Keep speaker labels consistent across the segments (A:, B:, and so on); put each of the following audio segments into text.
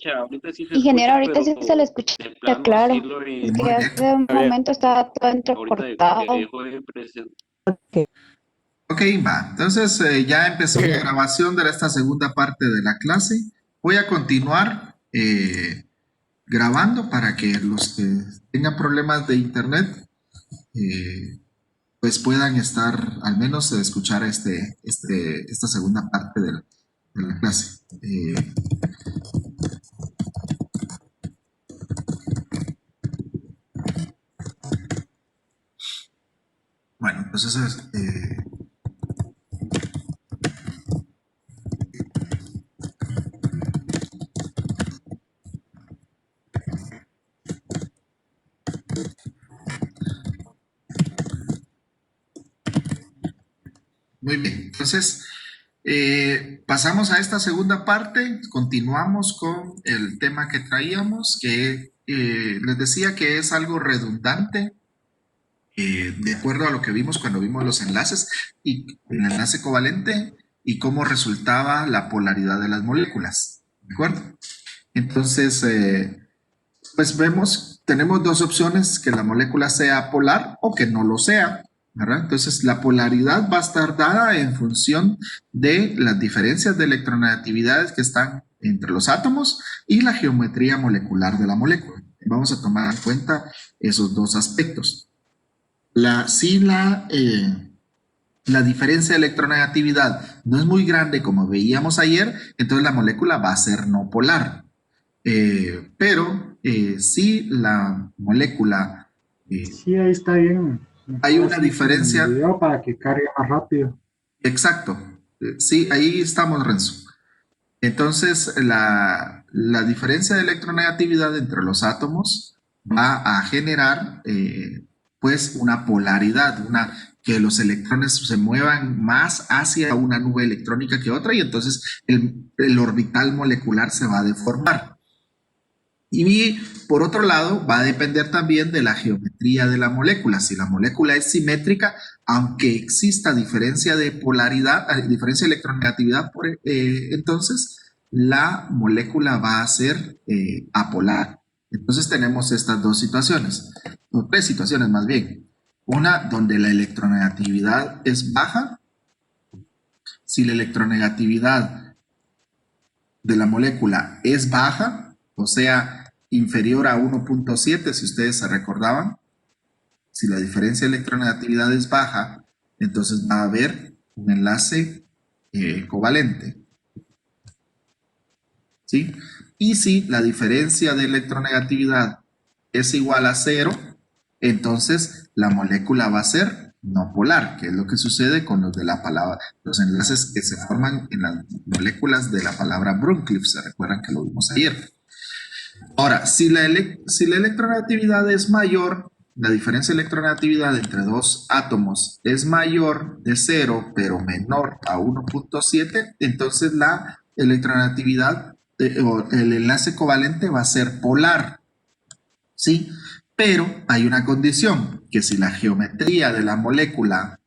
A: escucha, ahorita sí se
B: Ingeniero,
A: escucha,
B: ahorita
A: pero
B: sí se le escucha
A: de plano sí
B: claro.
A: lo
B: Es
A: he...
B: que
C: Muy bien.
B: hace un
A: A ver,
B: momento estaba todo
A: ahorita que
B: entrecortado.
A: dejó de presentar.
C: Ok, va. Entonces ya empezó la grabación de esta segunda parte de la clase. Voy a continuar grabando para que los que tengan problemas de internet pues puedan estar, al menos escuchar esta segunda parte de la clase. Bueno, entonces muy bien. Entonces pasamos a esta segunda parte, continuamos con el tema que traíamos, que les decía que es algo redundante, de acuerdo a lo que vimos cuando vimos los enlaces y el enlace covalente y cómo resultaba la polaridad de las moléculas, ¿de acuerdo? Entonces, pues vemos, tenemos dos opciones, que la molécula sea polar o que no lo sea, ¿verdad? Entonces, la polaridad va a estar dada en función de las diferencias de electronegatividades que están entre los átomos y la geometría molecular de la molécula. Vamos a tomar en cuenta esos dos aspectos. Si la diferencia de electronegatividad no es muy grande como veíamos ayer, entonces la molécula va a ser no polar. Pero si la molécula
D: Sí, ahí está bien.
C: hay
D: Mejor
C: una
D: así sin el
C: diferencia,
D: video para que cargue más rápido.
C: exacto, sí, ahí estamos, Renzo. Entonces, la diferencia de electronegatividad entre los átomos va a generar, pues, una polaridad, que los electrones se muevan más hacia una nube electrónica que otra y entonces el orbital molecular se va a deformar. Y por otro lado, va a depender también de la geometría de la molécula. Si la molécula es simétrica, aunque exista diferencia de polaridad, diferencia de electronegatividad, entonces la molécula va a ser apolar. Entonces tenemos estas dos situaciones, o tres situaciones más bien. Una donde la electronegatividad es baja. Si la electronegatividad de la molécula es baja, o sea, inferior a 1.7, si ustedes se recordaban, si la diferencia de electronegatividad es baja, entonces va a haber un enlace covalente, ¿sí? Y si la diferencia de electronegatividad es igual a cero, entonces la molécula va a ser no polar, que es lo que sucede con los enlaces que se forman en las moléculas de la palabra Brundtland. Se recuerdan que lo vimos ayer. Ahora, si la electronegatividad es mayor, la diferencia de electronegatividad entre dos átomos es mayor de 0, pero menor a 1.7, entonces la electronegatividad o el enlace covalente va a ser polar, ¿sí? Pero hay una condición, que si la geometría de la molécula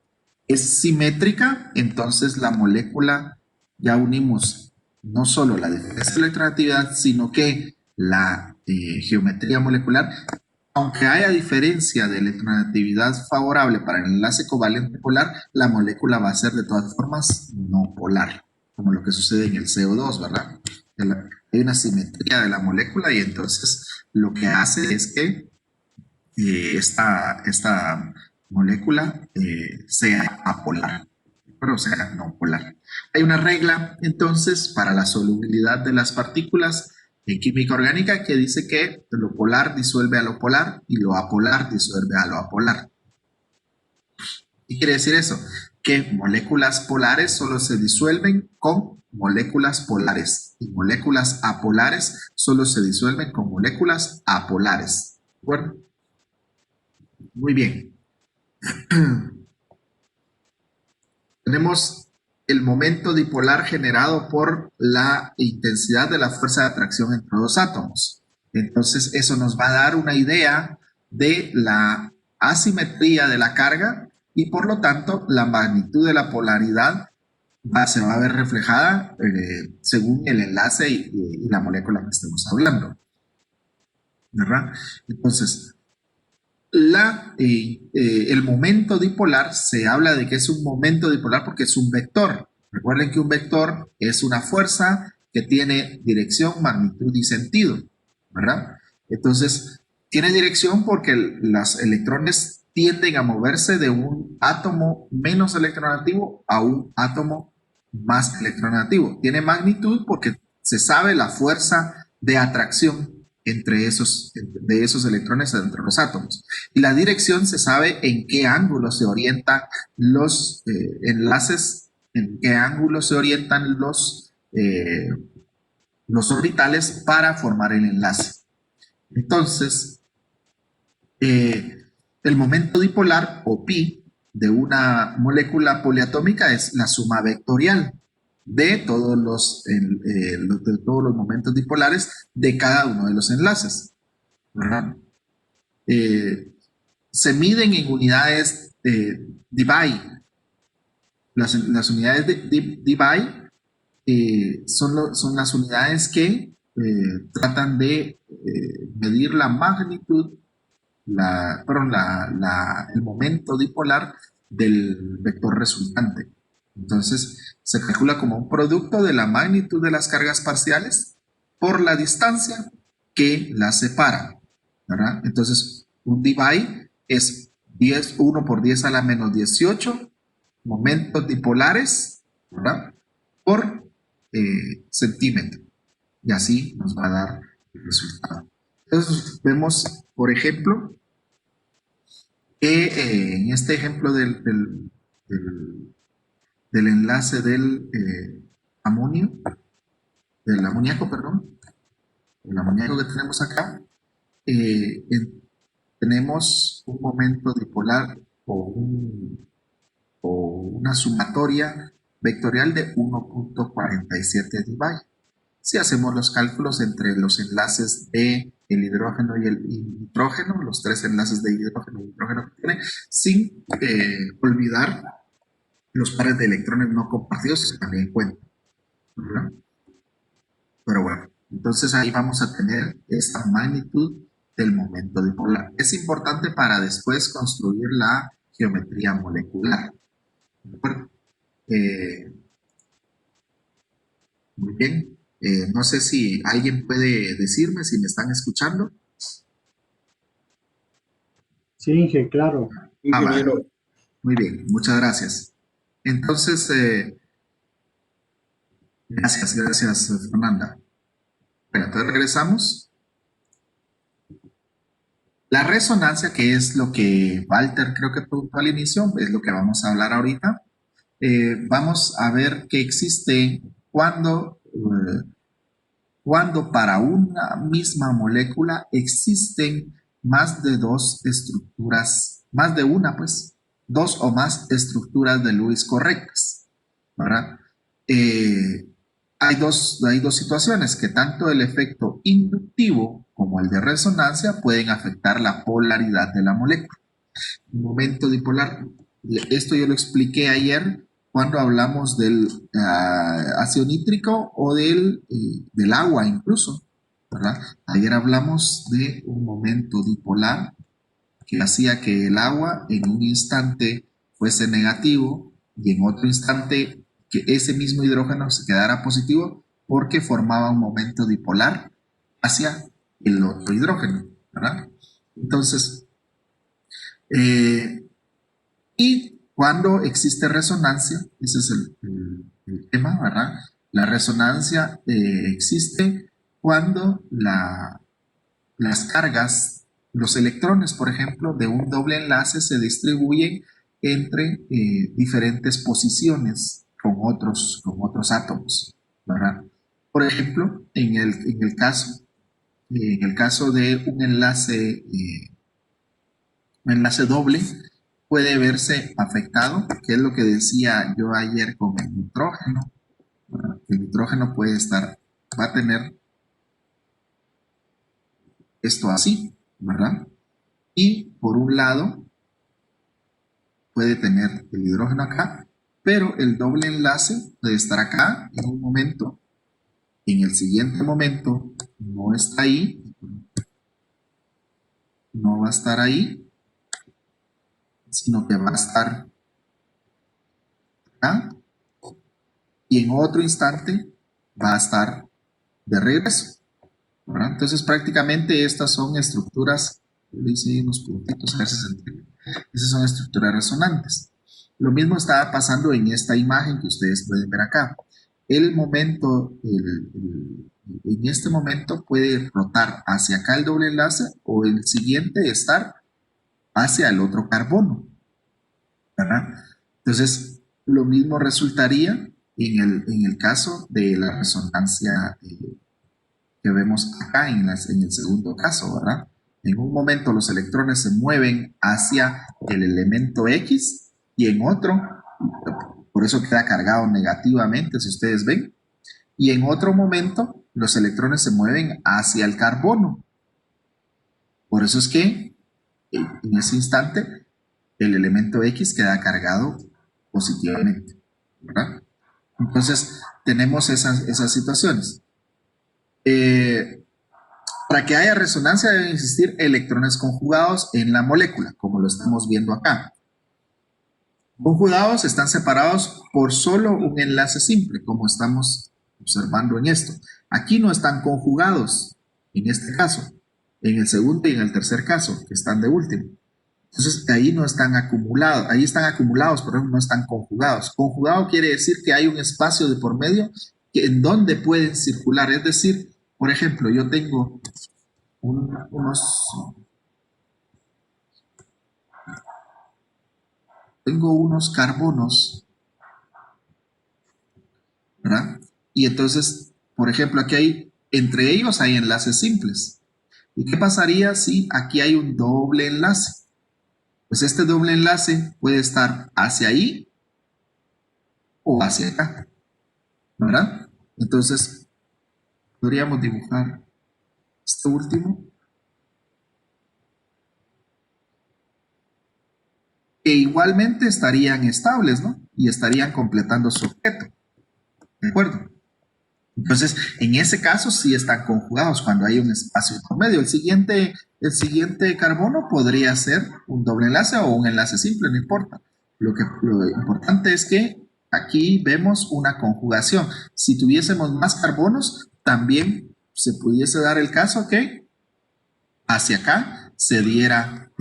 C: es simétrica, entonces la molécula, ya unimos no solo la diferencia de electronegatividad, sino que la geometría molecular, aunque haya diferencia de electronegatividad favorable para el enlace covalente polar, la molécula va a ser de todas formas no polar, como lo que sucede en el CO2, ¿verdad? Hay una simetría de la molécula y entonces lo que hace es que esta molécula sea apolar, pero sea no polar. Hay una regla entonces para la solubilidad de las partículas en química orgánica que dice que lo polar disuelve a lo polar y lo apolar disuelve a lo apolar. ¿Qué quiere decir eso? Que moléculas polares solo se disuelven con moléculas polares y moléculas apolares solo se disuelven con moléculas apolares. ¿De acuerdo? Muy bien. Tenemos el momento dipolar generado por la intensidad de la fuerza de atracción entre dos átomos. Entonces, eso nos va a dar una idea de la asimetría de la carga y por lo tanto la magnitud de la polaridad se va a ver reflejada según el enlace y la molécula que estemos hablando, ¿verdad? Entonces, el momento dipolar se habla de que es un momento dipolar porque es un vector. Recuerden que un vector es una fuerza que tiene dirección, magnitud y sentido, ¿verdad? Entonces, tiene dirección porque los electrones tienden a moverse de un átomo menos electronegativo a un átomo más electronegativo. Tiene magnitud porque se sabe la fuerza de atracción de esos electrones entre los átomos. Y la dirección se sabe en qué ángulo se orientan los enlaces, en qué ángulo se orientan los orbitales para formar el enlace. Entonces, el momento dipolar o pi de una molécula poliatómica es la suma vectorial de de todos los momentos dipolares de cada uno de los enlaces, ¿verdad? Se miden en unidades debye. Las unidades de debye son las unidades que tratan de medir la magnitud, el momento dipolar del vector resultante. Entonces, se calcula como un producto de la magnitud de las cargas parciales por la distancia que las separa, ¿verdad? Entonces, un debye es 1 por 10 a la menos 18 momentos dipolares, ¿verdad? Por centímetro. Y así nos va a dar el resultado. Entonces, vemos, por ejemplo, que en este ejemplo del enlace del amonio, del amoníaco, perdón, el amoníaco que tenemos acá, tenemos un momento dipolar o una sumatoria vectorial de 1.47 debye. Si hacemos los cálculos entre los enlaces de el hidrógeno y el nitrógeno, los tres enlaces de hidrógeno y nitrógeno que tiene, sin olvidar los pares de electrones no compartidos que se también cuentan, ¿verdad? Pero bueno, entonces ahí vamos a tener esta magnitud del momento dipolar. Es importante para después construir la geometría molecular. ¿De acuerdo? Muy bien. No sé si alguien puede decirme si me están escuchando.
D: Sí, Inge, claro.
C: Vale. Muy bien, muchas gracias. Entonces, gracias, Fernanda. Bueno, entonces regresamos. La resonancia, que es lo que Walter creo que preguntó al inicio, es lo que vamos a hablar ahorita. Vamos a ver que existe cuando para una misma molécula existen más de dos estructuras, más de una, pues, dos o más estructuras de Lewis correctas, ¿verdad? Hay dos situaciones que tanto el efecto inductivo como el de resonancia pueden afectar la polaridad de la molécula. Un momento dipolar, esto yo lo expliqué ayer cuando hablamos del ácido nítrico o del agua incluso, ¿verdad? Ayer hablamos de un momento dipolar que hacía que el agua en un instante fuese negativo y en otro instante que ese mismo hidrógeno se quedara positivo porque formaba un momento dipolar hacia el otro hidrógeno, ¿verdad? Entonces, y cuando existe resonancia, ese es el tema, ¿verdad? La resonancia existe cuando las cargas, los electrones, por ejemplo, de un doble enlace se distribuyen entre diferentes posiciones con otros átomos, ¿verdad? Por ejemplo, en el caso de un enlace doble, puede verse afectado, que es lo que decía yo ayer con el nitrógeno. ¿Verdad? El nitrógeno va a tener esto así, ¿verdad? Y por un lado puede tener el hidrógeno acá, pero el doble enlace puede estar acá en un momento, en el siguiente momento no está ahí, no va a estar ahí, sino que va a estar acá, y en otro instante va a estar de regreso, ¿verdad? Entonces prácticamente estas son estructuras, yo le hice unos puntitos a ver si se entiende. Esas son estructuras resonantes. Lo mismo estaba pasando en esta imagen que ustedes pueden ver acá. En este momento puede rotar hacia acá el doble enlace o el siguiente estar hacia el otro carbono, ¿verdad? Entonces, lo mismo resultaría en el caso de la resonancia que vemos acá en el segundo caso, ¿verdad? En un momento los electrones se mueven hacia el elemento X y en otro, por eso queda cargado negativamente, si ustedes ven, y en otro momento los electrones se mueven hacia el carbono. Por eso es que en ese instante el elemento X queda cargado positivamente, ¿verdad? Entonces tenemos esas situaciones. Para que haya resonancia deben existir electrones conjugados en la molécula, como lo estamos viendo acá. Conjugados están separados por solo un enlace simple, como estamos observando en esto. Aquí no están conjugados, en este caso, en el segundo y en el tercer caso, que están de último. Entonces, ahí no están acumulados, ahí están acumulados, pero no están conjugados. Conjugado quiere decir que hay un espacio de por medio en donde pueden circular. Es decir, por ejemplo, yo tengo unos carbonos, ¿verdad? Y entonces, por ejemplo, entre ellos hay enlaces simples. ¿Y qué pasaría si aquí hay un doble enlace? Pues este doble enlace puede estar hacia ahí o hacia acá, ¿verdad? Entonces, podríamos dibujar este último, que igualmente estarían estables, ¿no? Y estarían completando su objeto, ¿de acuerdo? Entonces, en ese caso sí están conjugados cuando hay un espacio intermedio. El siguiente carbono podría ser un doble enlace o un enlace simple, no importa. Lo importante es que aquí vemos una conjugación. Si tuviésemos más carbonos, también se pudiese dar el caso que hacia acá se diera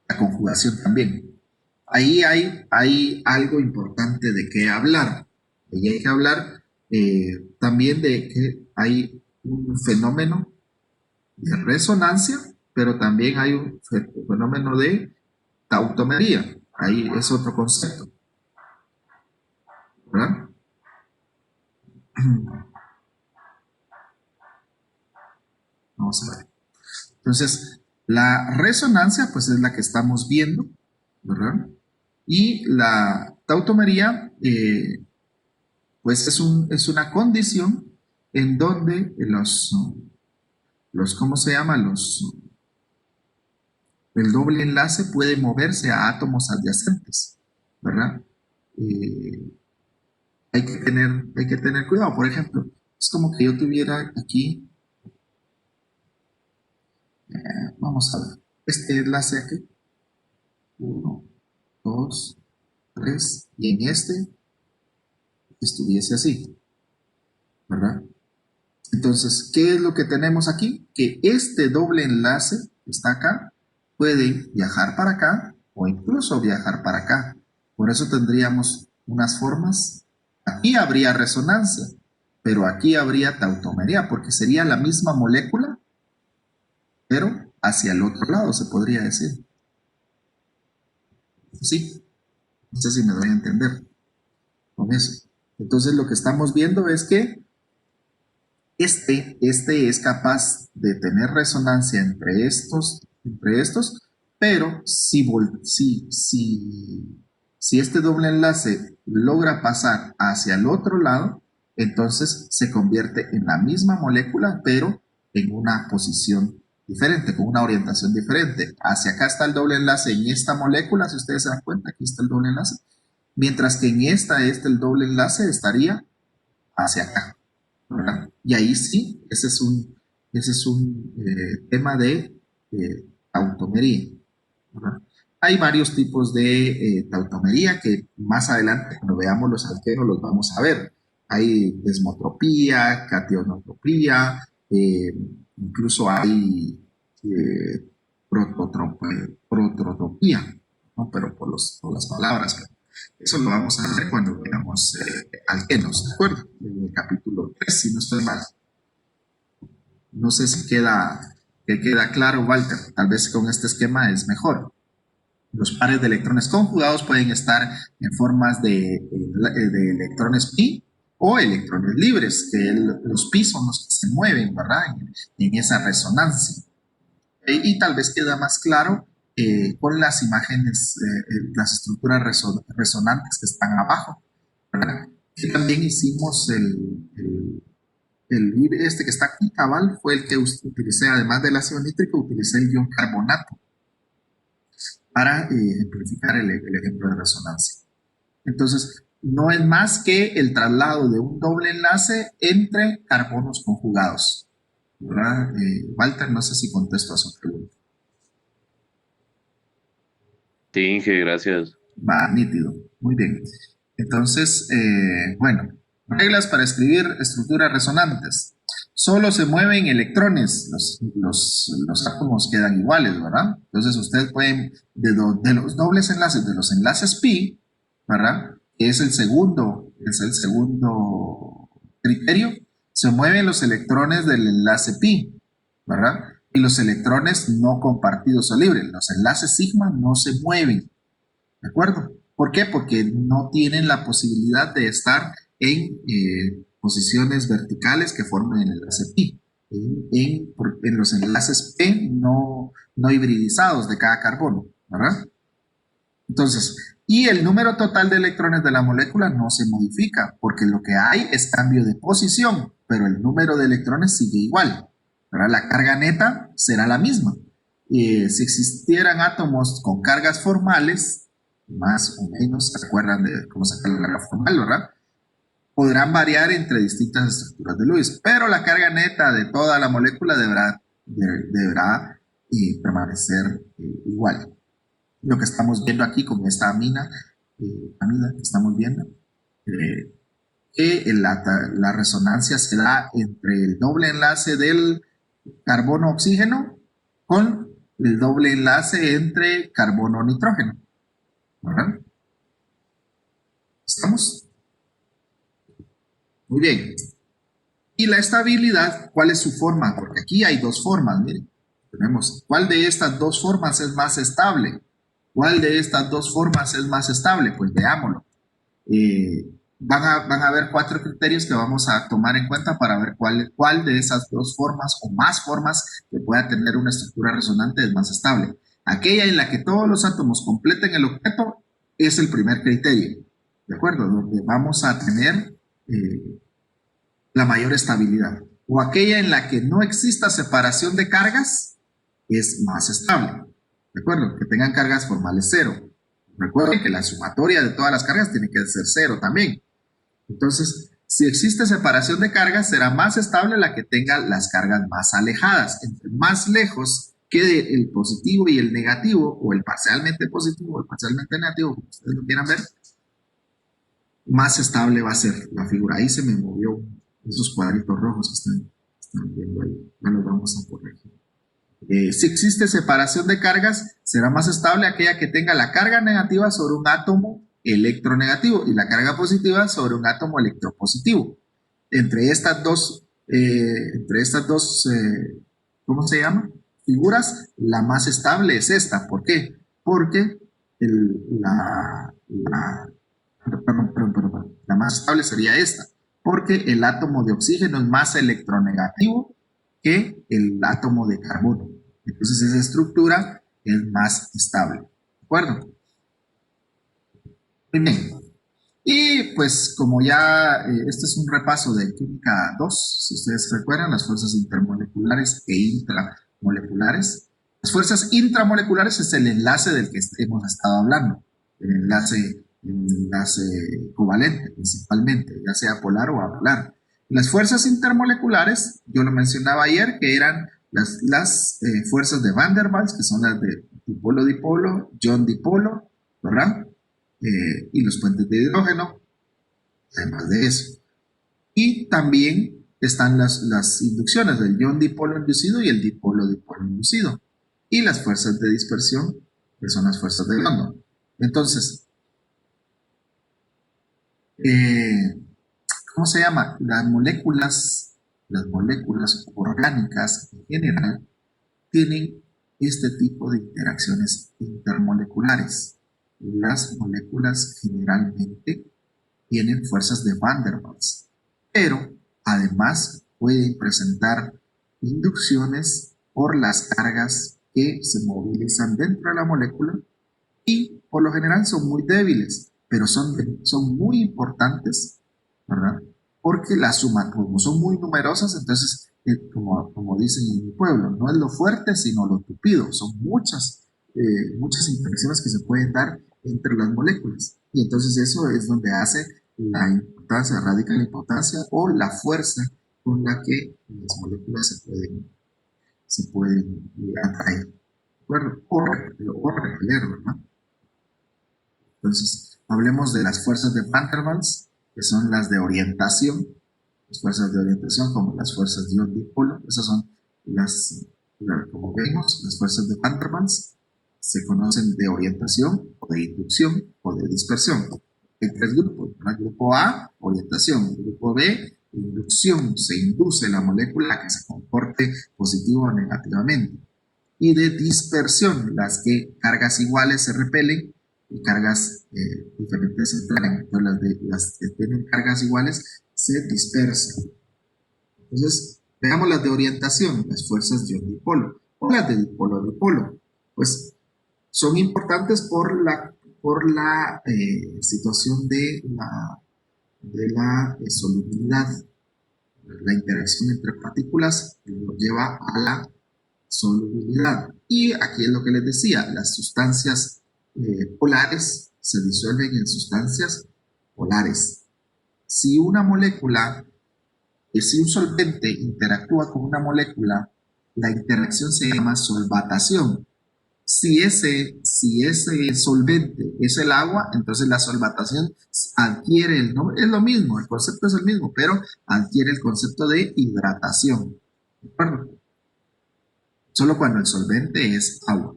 C: la conjugación también. Ahí hay algo importante de qué hablar. Ahí hay que hablar también de que hay un fenómeno de resonancia, pero también hay un fenómeno de tautomería. Ahí es otro concepto, ¿verdad? Vamos a ver. Entonces, la resonancia, pues es la que estamos viendo, ¿verdad? Y la tautomería, pues es una condición en donde ¿cómo se llama? El doble enlace puede moverse a átomos adyacentes, ¿verdad? Hay que tener cuidado. Por ejemplo, es como que yo tuviera aquí, vamos a ver, este enlace aquí, 1, 2, 3, y en este estuviese así, ¿verdad? Entonces, ¿qué es lo que tenemos aquí? Que este doble enlace que está acá puede viajar para acá o incluso viajar para acá. Por eso tendríamos unas formas. Aquí habría resonancia, pero aquí habría tautomería, porque sería la misma molécula, pero hacia el otro lado, se podría decir. Sí, no sé si me doy a entender con eso. Entonces, lo que estamos viendo es que este es capaz de tener resonancia entre estos, pero si este doble enlace logra pasar hacia el otro lado, entonces se convierte en la misma molécula, pero en una posición diferente, con una orientación diferente. Hacia acá está el doble enlace en esta molécula, si ustedes se dan cuenta, aquí está el doble enlace, mientras que en el doble enlace estaría hacia acá, ¿verdad? Y ahí sí, ese es un tema de tautomería, ¿verdad? Hay varios tipos de tautomería que más adelante, cuando veamos los alquenos, los vamos a ver. Hay desmotropía, cationotropía, incluso hay prototropía, ¿no? Pero por las palabras. Eso lo vamos a ver cuando veamos alquenos, ¿de acuerdo? En el capítulo 3, si no estoy mal. No sé si queda claro, Walter. Tal vez con este esquema es mejor. Los pares de electrones conjugados pueden estar en formas de electrones pi o electrones libres, que los pi son los que se mueven, ¿verdad? En esa resonancia. Y tal vez queda más claro con las imágenes, las estructuras resonantes que están abajo, ¿verdad? Y también hicimos este que está aquí, cabal, fue el que utilicé, además del ácido nítrico, utilicé el ion carbonato para ejemplificar el ejemplo de resonancia. Entonces, no es más que el traslado de un doble enlace entre carbonos conjugados, ¿verdad? Walter, no sé si contesto a su pregunta.
A: Sí, Inge, gracias.
C: Va, nítido. Muy bien. Entonces, bueno, reglas para escribir estructuras resonantes. Solo se mueven electrones, los átomos quedan iguales, ¿verdad? Entonces ustedes pueden, de los dobles enlaces, de los enlaces pi, ¿verdad? Que es el segundo criterio, se mueven los electrones del enlace pi, ¿verdad? Y los electrones no compartidos o libres, los enlaces sigma no se mueven, ¿de acuerdo? ¿Por qué? Porque no tienen la posibilidad de estar en posiciones verticales que formen el enlace pi. En los enlaces P no hibridizados de cada carbono, ¿verdad? Entonces, y el número total de electrones de la molécula no se modifica, porque lo que hay es cambio de posición, pero el número de electrones sigue igual, ¿verdad? La carga neta será la misma. Si existieran átomos con cargas formales, más o menos, ¿se acuerdan de cómo sacar la carga formal, verdad? Podrán variar entre distintas estructuras de Lewis, pero la carga neta de toda la molécula deberá permanecer igual. Lo que estamos viendo aquí con esta amida que estamos viendo, que la resonancia se da entre el doble enlace del carbono-oxígeno con el doble enlace entre carbono-nitrógeno, ¿verdad? ¿Estamos? Muy bien. Y la estabilidad, ¿cuál es su forma? Porque aquí hay dos formas, miren. Tenemos, ¿cuál de estas dos formas es más estable? ¿Cuál de estas dos formas es más estable? Pues veámoslo. Van a haber 4 criterios que vamos a tomar en cuenta para ver cuál de esas dos formas o más formas que pueda tener una estructura resonante es más estable. Aquella en la que todos los átomos completen el octeto es el primer criterio, ¿de acuerdo? Donde vamos a tener la mayor estabilidad. O aquella en la que no exista separación de cargas es más estable, ¿de acuerdo? Que tengan cargas formales 0. Recuerden que la sumatoria de todas las cargas tiene que ser 0 también. Entonces, si existe separación de cargas, será más estable la que tenga las cargas más alejadas. Entre más lejos quede el positivo y el negativo, o el parcialmente positivo o el parcialmente negativo, como ustedes lo quieran ver, más estable va a ser la figura. Ahí se me movió esos cuadritos rojos que están viendo ahí. Ya los vamos a corregir. Si existe separación de cargas, será más estable aquella que tenga la carga negativa sobre un átomo electronegativo y la carga positiva sobre un átomo electropositivo. Entre estas dos, ¿cómo se llama? Figuras, la más estable es esta. ¿Por qué? Porque la más estable sería esta. Porque el átomo de oxígeno es más electronegativo que el átomo de carbono. Entonces esa estructura es más estable. ¿De acuerdo? Muy bien. Y pues como ya este es un repaso de química 2, si ustedes recuerdan, las fuerzas intermoleculares e intramoleculares. Las fuerzas intramoleculares es el enlace del que hemos estado hablando, el enlace las covalentes principalmente, ya sea polar o apolar. Las fuerzas intermoleculares, yo lo mencionaba ayer, que eran las fuerzas de Van der Waals, que son las de dipolo-dipolo, John-dipolo, ¿verdad? Y los puentes de hidrógeno, además de eso. Y también están las inducciones del ion-dipolo inducido y el dipolo-dipolo inducido. Y las fuerzas de dispersión, que son las fuerzas de London. Entonces, ¿cómo se llama? Las moléculas orgánicas en general tienen este tipo de interacciones intermoleculares. Las moléculas generalmente tienen fuerzas de Van der Waals, pero además pueden presentar inducciones por las cargas que se movilizan dentro de la molécula y por lo general son muy débiles, pero son muy importantes, ¿verdad? Porque la suma, como son muy numerosas, entonces, como dicen en mi pueblo, no es lo fuerte, sino lo tupido. Son muchas interacciones que se pueden dar entre las moléculas. Y entonces eso es donde hace la importancia, radica la importancia o la fuerza con la que las moléculas se pueden atraer, ¿de acuerdo? O repeler, ¿verdad? Entonces, hablemos de las fuerzas de Van der Waals, que son las de orientación, las fuerzas de orientación como las fuerzas de ion-dipolo, esas son como vemos, las fuerzas de Van der Waals se conocen de orientación, o de inducción, o de dispersión. Hay tres grupos, ¿no? El grupo A, orientación, el grupo B, inducción, se induce la molécula a que se comporte positivo o negativamente. Y de dispersión, las que cargas iguales se repelen y cargas diferentes se atraen. Entonces las que tienen cargas iguales se dispersan. Entonces, veamos las de orientación, las fuerzas de ion-dipolo, o las de dipolo-dipolo. Pues son importantes por la situación de la solubilidad. La interacción entre partículas nos lleva a la solubilidad. Y aquí es lo que les decía, las sustancias polares se disuelven en sustancias polares. Si una molécula, si un solvente interactúa con una molécula, la interacción se llama solvatación. Si ese solvente es el agua, entonces la solvatación adquiere el nombre, es lo mismo, el concepto es el mismo, pero adquiere el concepto de hidratación. ¿De acuerdo? Solo cuando el solvente es agua.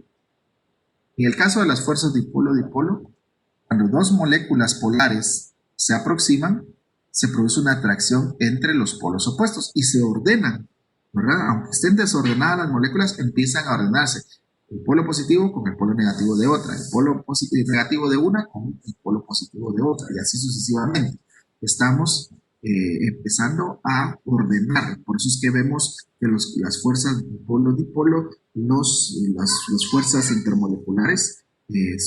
C: En el caso de las fuerzas dipolo-dipolo, cuando dos moléculas polares se aproximan, se produce una atracción entre los polos opuestos y se ordenan, ¿verdad? Aunque estén desordenadas las moléculas, empiezan a ordenarse. El polo positivo con el polo negativo de otra, el polo negativo de una con el polo positivo de otra, y así sucesivamente. Estamos empezando a ordenar. Por eso es que vemos que las fuerzas dipolo-dipolo, las fuerzas intermoleculares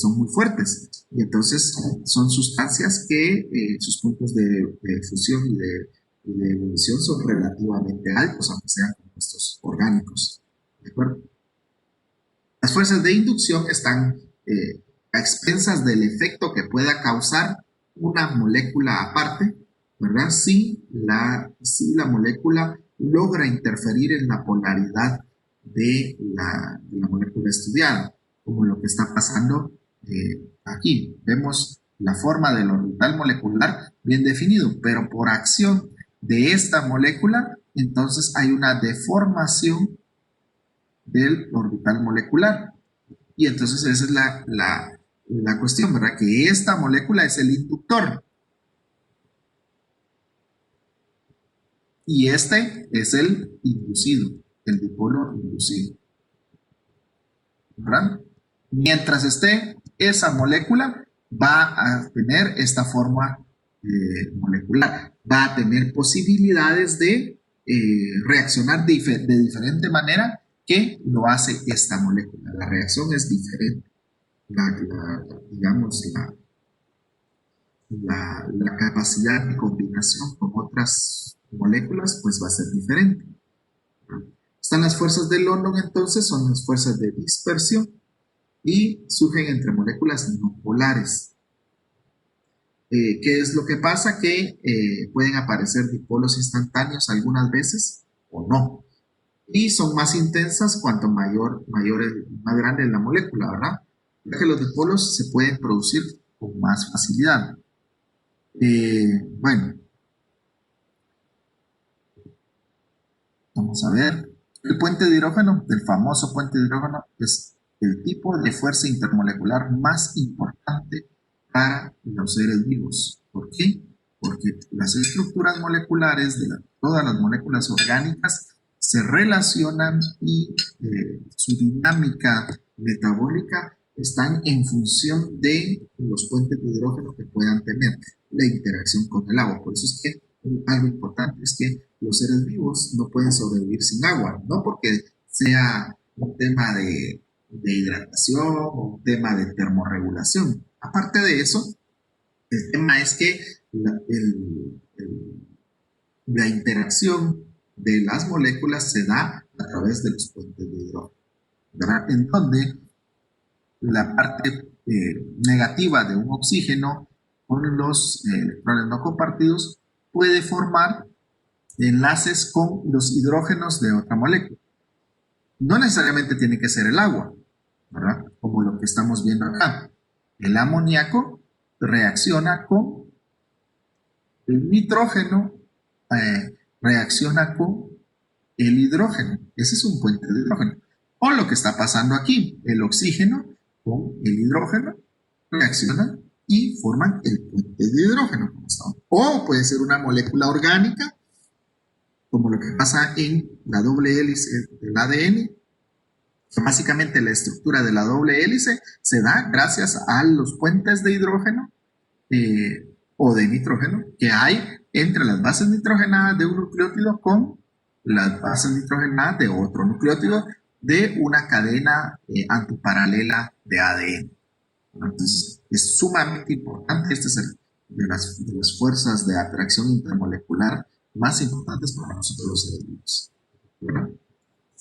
C: son muy fuertes. Y entonces son sustancias que sus puntos de fusión y de ebullición son relativamente altos, aunque sean compuestos orgánicos. ¿De acuerdo? Las fuerzas de inducción están a expensas del efecto que pueda causar una molécula aparte, ¿verdad? Si la molécula logra interferir en la polaridad de la molécula estudiada, como lo que está pasando aquí. Vemos la forma del orbital molecular bien definido, pero por acción de esta molécula, entonces hay una deformación del orbital molecular. Y entonces esa es la cuestión, ¿verdad? Que esta molécula es el inductor. Y este es el inducido, el dipolo inducido. ¿Verdad? Mientras esté esa molécula, va a tener esta forma molecular. Va a tener posibilidades de reaccionar de diferente manera que lo hace esta molécula. La reacción es diferente. Digamos, la capacidad de combinación con otras moléculas pues va a ser diferente. Están las fuerzas de London, entonces son las fuerzas de dispersión y surgen entre moléculas no polares. ¿Qué es lo que pasa? Que pueden aparecer dipolos instantáneos algunas veces o no. Y son más intensas cuanto más grande es la molécula, ¿verdad? Ya que los dipolos se pueden producir con más facilidad. Bueno, vamos a ver. El puente de hidrógeno, el famoso puente de hidrógeno, es el tipo de fuerza intermolecular más importante para los seres vivos. ¿Por qué? Porque las estructuras moleculares de todas las moléculas orgánicas se relacionan y su dinámica metabólica están en función de los puentes de hidrógeno que puedan tener la interacción con el agua. Por eso es que algo importante es que los seres vivos no pueden sobrevivir sin agua, no porque sea un tema de hidratación o un tema de termorregulación. Aparte de eso, el tema es que la interacción de las moléculas se da a través de los puentes de hidrógeno, ¿verdad? En donde la parte negativa de un oxígeno con los electrones no compartidos puede formar enlaces con los hidrógenos de otra molécula. No necesariamente tiene que ser el agua, ¿verdad? Como lo que estamos viendo acá. El amoníaco reacciona con el nitrógeno, reacciona con el hidrógeno. Ese es un puente de hidrógeno. O lo que está pasando aquí, el oxígeno con el hidrógeno reaccionan y forman el puente de hidrógeno. O puede ser una molécula orgánica, como lo que pasa en la doble hélice del ADN. Básicamente la estructura de la doble hélice se da gracias a los puentes de hidrógeno o de nitrógeno que hay entre las bases nitrogenadas de un nucleótido con las bases nitrogenadas de otro nucleótido de una cadena antiparalela de ADN. Entonces, es sumamente importante. Este es de las fuerzas de atracción intermolecular más importantes para nosotros los seres vivos. ¿Verdad?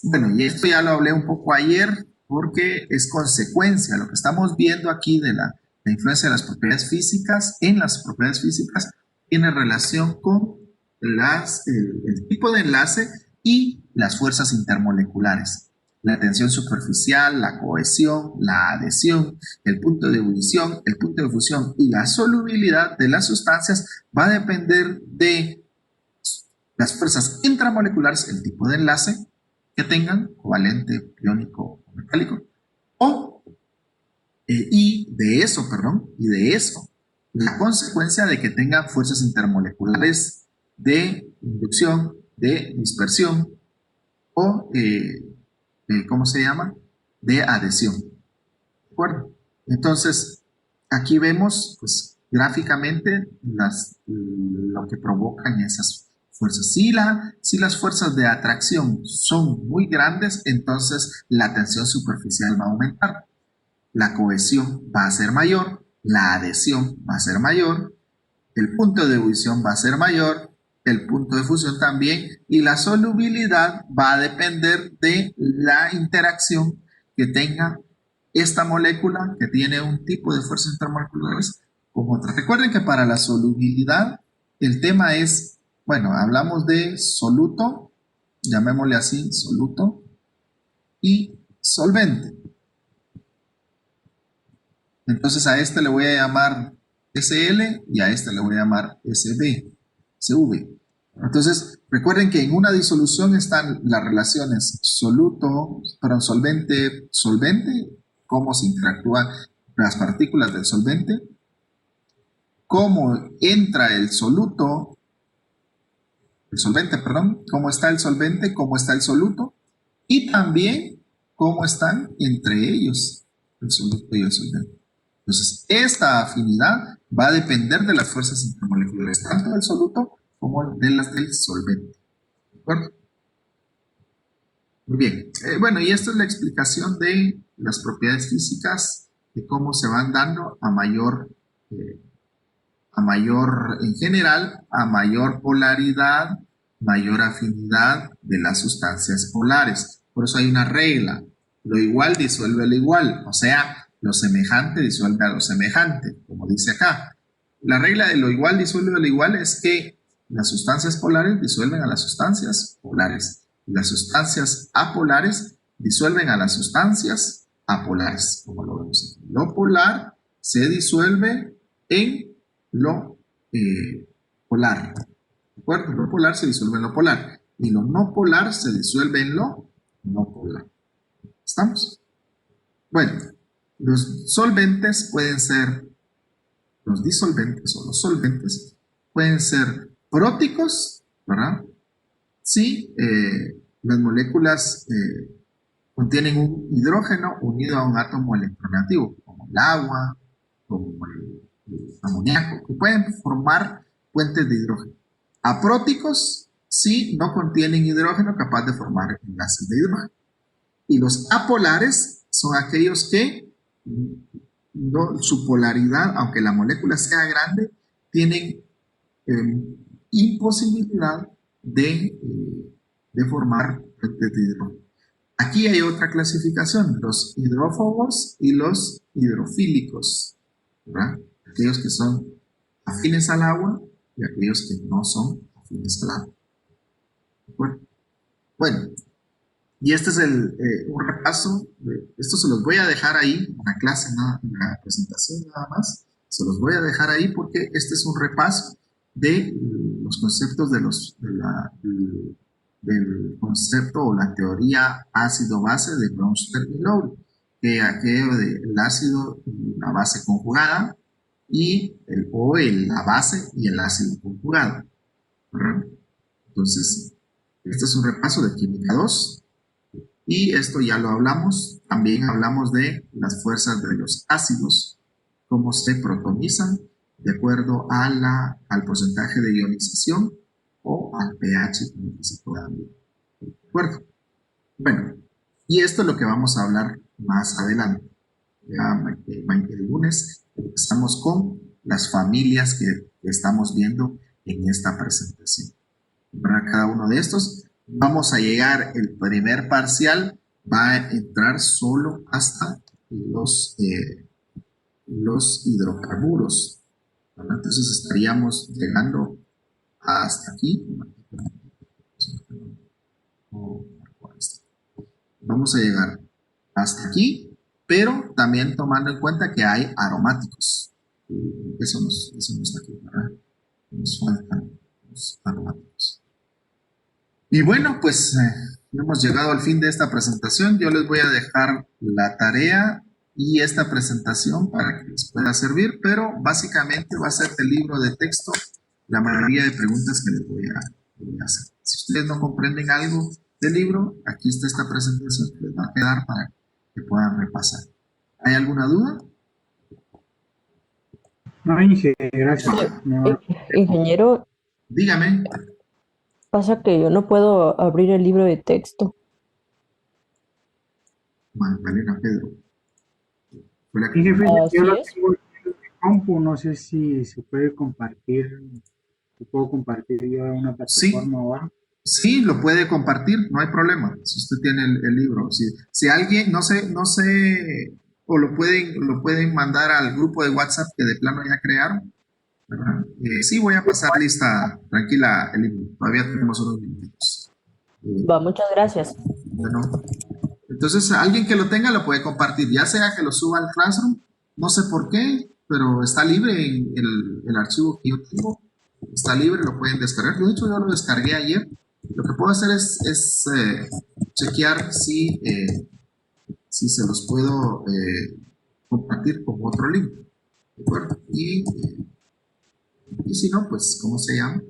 C: Bueno, y esto ya lo hablé un poco ayer porque es consecuencia. Lo que estamos viendo aquí de la influencia de las propiedades físicas en las propiedades físicas tiene relación con el tipo de enlace y las fuerzas intermoleculares. La tensión superficial, la cohesión, la adhesión, el punto de ebullición, el punto de fusión y la solubilidad de las sustancias va a depender de las fuerzas intramoleculares, el tipo de enlace que tengan, covalente, iónico o metálico, y de eso, la consecuencia de que tengan fuerzas intermoleculares de inducción, de dispersión o, ¿cómo se llama? De adhesión. ¿De acuerdo? Entonces, aquí vemos, pues, gráficamente lo que provocan esas fuerzas. Si las fuerzas de atracción son muy grandes, entonces la tensión superficial va a aumentar. La cohesión va a ser mayor, la adhesión va a ser mayor, el punto de ebullición va a ser mayor, el punto de fusión también, y la solubilidad va a depender de la interacción que tenga esta molécula que tiene un tipo de fuerzas intermoleculares con otra. Recuerden que para la solubilidad el tema es, bueno, hablamos de soluto, llamémosle así, soluto, y solvente. Entonces a este le voy a llamar SL y a este le voy a llamar SV. Entonces recuerden que en una disolución están las relaciones solvente, cómo se interactúan las partículas del solvente, cómo entra el solvente, cómo está el solvente, cómo está el soluto y también cómo están entre ellos el soluto y el solvente. Entonces, esta afinidad va a depender de las fuerzas intermoleculares, tanto del soluto como de las del solvente. ¿De acuerdo? Muy bien. Bueno, y esto es la explicación de las propiedades físicas, de cómo se van dando en general, a mayor polaridad, mayor afinidad de las sustancias polares. Por eso hay una regla. Lo igual disuelve lo igual. O sea, lo semejante disuelve a lo semejante, como dice acá. La regla de lo igual disuelve lo igual es que las sustancias polares disuelven a las sustancias polares. Y las sustancias apolares disuelven a las sustancias apolares, como lo vemos aquí. Lo polar se disuelve en lo polar. ¿De acuerdo? Lo polar se disuelve en lo polar. Y lo no polar se disuelve en lo no polar. ¿Estamos? Bueno, los solventes pueden ser, los disolventes o los solventes pueden ser próticos, ¿verdad? Si las moléculas contienen un hidrógeno unido a un átomo electronegativo, como el agua, como el amoníaco, que pueden formar puentes de hidrógeno. Apróticos si no contienen hidrógeno capaz de formar enlaces de hidrógeno. Y los apolares son aquellos que no, su polaridad, aunque la molécula sea grande, tienen imposibilidad de formar puentes de hidrógeno. Aquí hay otra clasificación, los hidrófobos y los hidrofílicos, ¿verdad? Aquellos que son afines al agua y aquellos que no son afines al agua. ¿De acuerdo? Bueno, y este es un repaso, esto se los voy a dejar ahí, en la clase, en la presentación nada más, se los voy a dejar ahí porque este es un repaso de los conceptos del concepto o la teoría ácido-base de Bronsted y Lowry, que aquello del ácido y la base conjugada y la base y el ácido conjugado. ¿Verdad? Entonces, este es un repaso de química 2. Y esto ya lo hablamos, también hablamos de las fuerzas de los ácidos, cómo se protonizan de acuerdo al porcentaje de ionización o al pH que se pueda medir. ¿De acuerdo? Bueno, y esto es lo que vamos a hablar más adelante. Ya el lunes empezamos con las familias que estamos viendo en esta presentación. Para cada uno de estos vamos a llegar, el primer parcial va a entrar solo hasta los hidrocarburos, ¿verdad? Entonces estaríamos llegando hasta aquí. Vamos a llegar hasta aquí, pero también tomando en cuenta que hay aromáticos. Eso no está aquí, ¿verdad? Nos faltan los aromáticos. Y bueno, pues hemos llegado al fin de esta presentación. Yo les voy a dejar la tarea y esta presentación para que les pueda servir, pero básicamente va a ser el libro de texto la mayoría de preguntas que les voy a hacer. Si ustedes no comprenden algo del libro, aquí está esta presentación que les va a quedar para que puedan repasar. ¿Hay alguna duda?
D: No, Inge, gracias. No,
B: Ingeniero,
C: Dígame.
B: pasa que yo no puedo abrir el libro de texto.
C: Magdalena Pedro. Fue la que-
D: Inge, fíjate,
B: Así
D: yo lo
B: es.
D: tengo en mi compu, no sé si se puede compartir, si puedo compartir yo una
C: Sí.
D: plataforma o algo.
C: Sí, lo puede compartir, no hay problema. Si usted tiene el libro, si alguien, no sé, o lo pueden mandar al grupo de WhatsApp que de plano ya crearon, ¿verdad? Sí, voy a pasar lista, tranquila, todavía tenemos unos minutos.
B: Va, muchas gracias.
C: Bueno, entonces alguien que lo tenga lo puede compartir, ya sea que lo suba al Classroom, no sé por qué, pero está libre en el archivo que yo tengo, está libre, lo pueden descargar. De hecho, yo lo descargué ayer. Lo que puedo hacer es chequear si se los puedo compartir con otro link. ¿De acuerdo? Y si no, pues, ¿cómo se llama?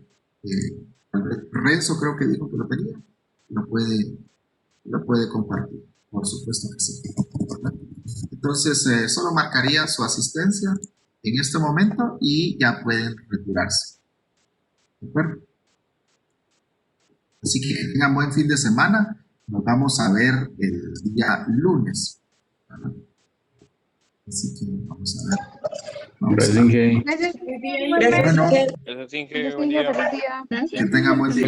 C: Renzo creo que dijo que lo tenía. Lo puede compartir. Por supuesto que sí. Entonces, solo marcaría su asistencia en este momento y ya pueden retirarse. ¿De acuerdo? Así que tengan buen fin de semana. Nos vamos a ver el día lunes. ¿Verdad? Así que vamos a ver.
A: Gracias, Inge.
E: Gracias.
C: Bueno,
F: Gracias, Inge. Buen día.
C: que tengan buen día.